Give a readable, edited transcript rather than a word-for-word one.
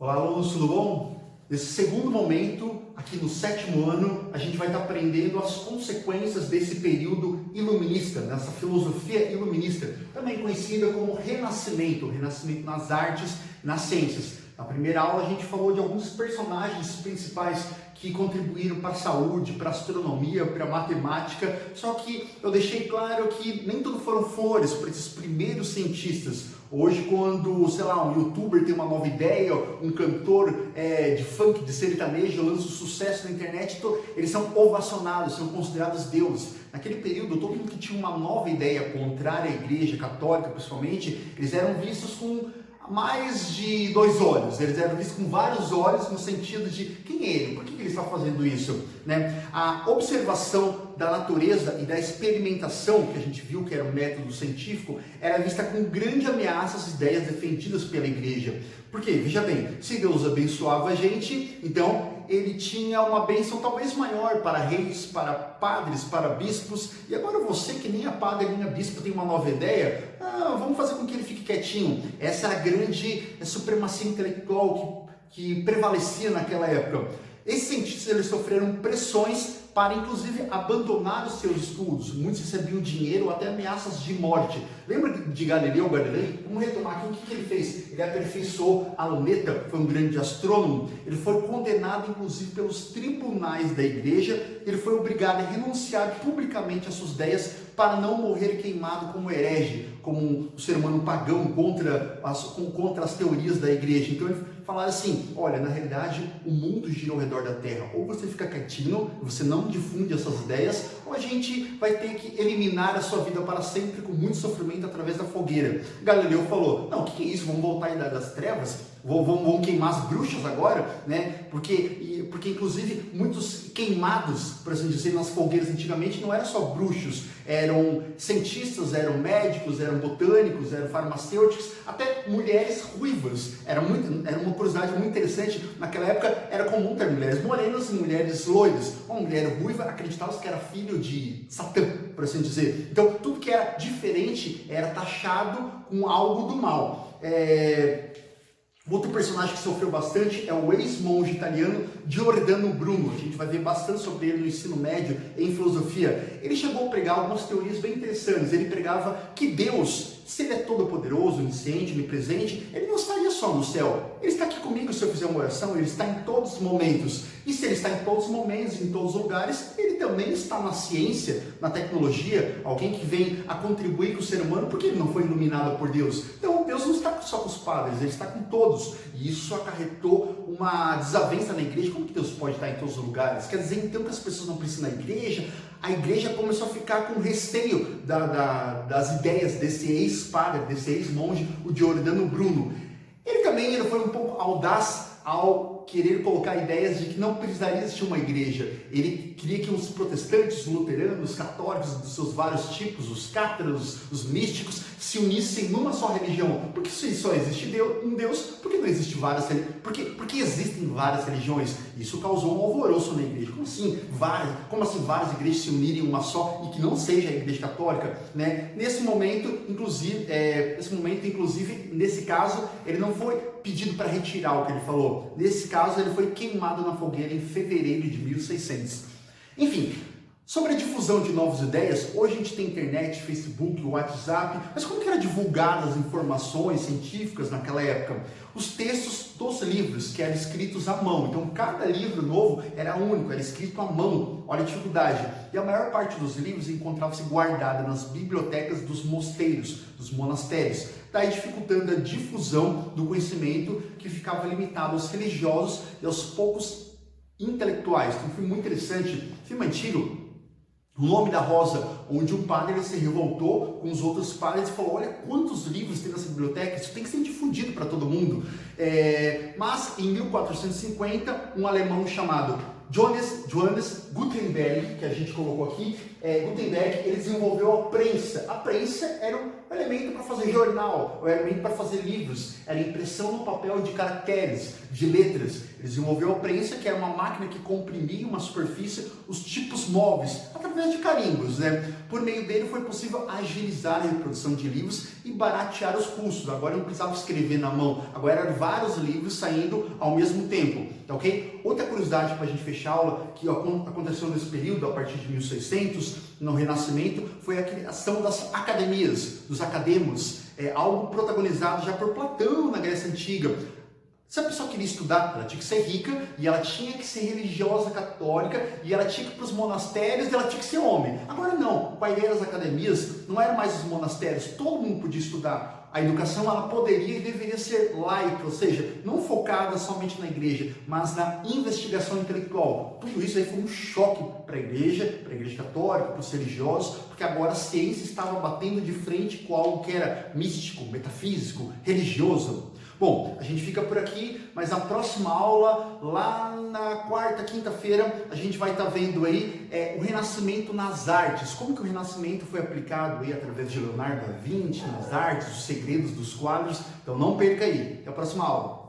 Olá, alunos, tudo bom? Nesse segundo momento, aqui no sétimo ano, a gente vai estar aprendendo as consequências desse período iluminista, nessa filosofia iluminista, também conhecida como renascimento nas artes, nas ciências. Na primeira aula a gente falou de alguns personagens principais que contribuíram para a saúde, para a astronomia, para a matemática, só que eu deixei claro que nem tudo foram flores para esses primeiros cientistas. Hoje, quando, sei lá, um youtuber tem uma nova ideia, um cantor de funk, de sertanejo, lança sucesso na internet, eles são ovacionados, são considerados deuses. Naquele período, todo mundo que tinha uma nova ideia contrária à igreja católica, principalmente, eles eram vistos com mais de dois olhos, eles eram vistos com vários olhos no sentido de quem é ele, por que ele está fazendo isso? Né? A observação da natureza e da experimentação, que a gente viu que era um método científico, era vista com grande ameaça às ideias defendidas pela igreja. Porque, veja bem, se Deus abençoava a gente, então ele tinha uma bênção talvez maior para reis, para padres, para bispos, e agora você que nem é padre nem é bispo tem uma nova ideia, vamos fazer com que ele fique quietinho. Essa é a grande supremacia intelectual que prevalecia naquela época. Esses cientistas eles sofreram pressões para inclusive abandonar os seus estudos. Muitos recebiam dinheiro ou até ameaças de morte. Lembra de Galileu Galilei? Vamos retomar aqui o que ele fez. Ele aperfeiçoou a luneta, foi um grande astrônomo. Ele foi condenado inclusive pelos tribunais da igreja. Ele foi obrigado a renunciar publicamente às suas ideias para não morrer queimado como herege, como um ser humano pagão contra as teorias da igreja. Então ele falaram assim, olha, na realidade o mundo gira ao redor da Terra, ou você fica quietinho, você não difunde essas ideias, ou a gente vai ter que eliminar a sua vida para sempre com muito sofrimento através da fogueira. Galileu falou, não, o que é isso, vamos voltar à Idade das Trevas? Vão queimar as bruxas agora, né? Porque inclusive muitos queimados, por assim dizer, nas fogueiras antigamente não eram só bruxos, eram cientistas, eram médicos, eram botânicos, eram farmacêuticos, até mulheres ruivas. Era uma curiosidade muito interessante. Naquela época era comum ter mulheres morenas e mulheres loiras. Uma mulher ruiva acreditava que era filho de Satã, por assim dizer. Então tudo que era diferente era taxado com algo do mal. Outro personagem que sofreu bastante é o ex-monge italiano Giordano Bruno. A gente vai ver bastante sobre ele no ensino médio em filosofia. Ele chegou a pregar algumas teorias bem interessantes. Ele pregava que Deus, se ele é todo poderoso, onisciente, onipresente, ele não estaria só no céu. Ele está aqui comigo se eu fizer uma oração, ele está em todos os momentos. E se ele está em todos os momentos, em todos os lugares, ele também está na ciência, na tecnologia, alguém que vem a contribuir com o ser humano, porque ele não foi iluminado por Deus. Então Deus não está só com os padres, ele está com todos. E isso acarretou uma desavença na igreja. Como que Deus pode estar em todos os lugares? Quer dizer então que as pessoas não precisam da igreja? A igreja começou a ficar com receio das ideias desse ex-padre, desse ex-monge, o Giordano Bruno. Ele foi um pouco audaz ao querer colocar ideias de que não precisaria existir uma igreja. Ele queria que os protestantes, os luteranos, os católicos, dos seus vários tipos, os cátaros, os místicos, se unissem numa só religião. Porque se só existe um Deus, por que não existe várias religiões? Por que existem várias religiões? Isso causou um alvoroço na igreja. Como assim várias igrejas se unirem em uma só e que não seja a igreja católica? Né? Nesse momento, inclusive, nesse caso, ele não foi pedido para retirar o que ele falou. Nesse caso, ele foi queimado na fogueira em fevereiro de 1600. Enfim, sobre a difusão de novas ideias, hoje a gente tem internet, Facebook, WhatsApp, mas como que eram divulgadas as informações científicas naquela época? Os textos dos livros, que eram escritos à mão. Então, cada livro novo era único, era escrito à mão. Olha a dificuldade. E a maior parte dos livros encontrava-se guardada nas bibliotecas dos mosteiros, dos monastérios, daí dificultando a difusão do conhecimento que ficava limitado aos religiosos e aos poucos intelectuais. Então, foi muito interessante. Filme antigo, O Nome da Rosa, onde um padre ele se revoltou com os outros padres e falou, olha quantos livros tem nessa biblioteca, isso tem que ser difundido para todo mundo. Mas em 1450, um alemão chamado Johannes Gutenberg, que a gente colocou aqui, Gutenberg, ele desenvolveu a prensa. A prensa era um elemento para fazer jornal, um elemento para fazer livros, era impressão no papel de caracteres, de letras. Ele desenvolveu a prensa, que era uma máquina que comprimia uma superfície, os tipos móveis, através de carimbos, né? Por meio dele foi possível agilizar a reprodução de livros e baratear os custos. Agora não precisava escrever na mão, agora eram vários livros saindo ao mesmo tempo, tá ok? Outra curiosidade para a gente fechar a aula, que aconteceu nesse período, a partir de 1600, no Renascimento, foi a criação das academias, dos academos, algo protagonizado já por Platão na Grécia Antiga. Se a pessoa queria estudar, ela tinha que ser rica e ela tinha que ser religiosa católica e ela tinha que ir para os monastérios e ela tinha que ser homem. Agora não, com a ideia das academias, não eram mais os monastérios, todo mundo podia estudar. A educação ela poderia e deveria ser laica, ou seja, não focada somente na igreja, mas na investigação intelectual. Tudo isso aí foi um choque para a igreja católica, para os religiosos, porque agora a ciência estava batendo de frente com algo que era místico, metafísico, religioso. Bom, a gente fica por aqui, mas na próxima aula, lá na quarta, quinta-feira, a gente vai estar vendo aí o Renascimento nas artes. Como que o Renascimento foi aplicado aí através de Leonardo da Vinci, nas artes, os segredos dos quadros. Então não perca aí. Até a próxima aula.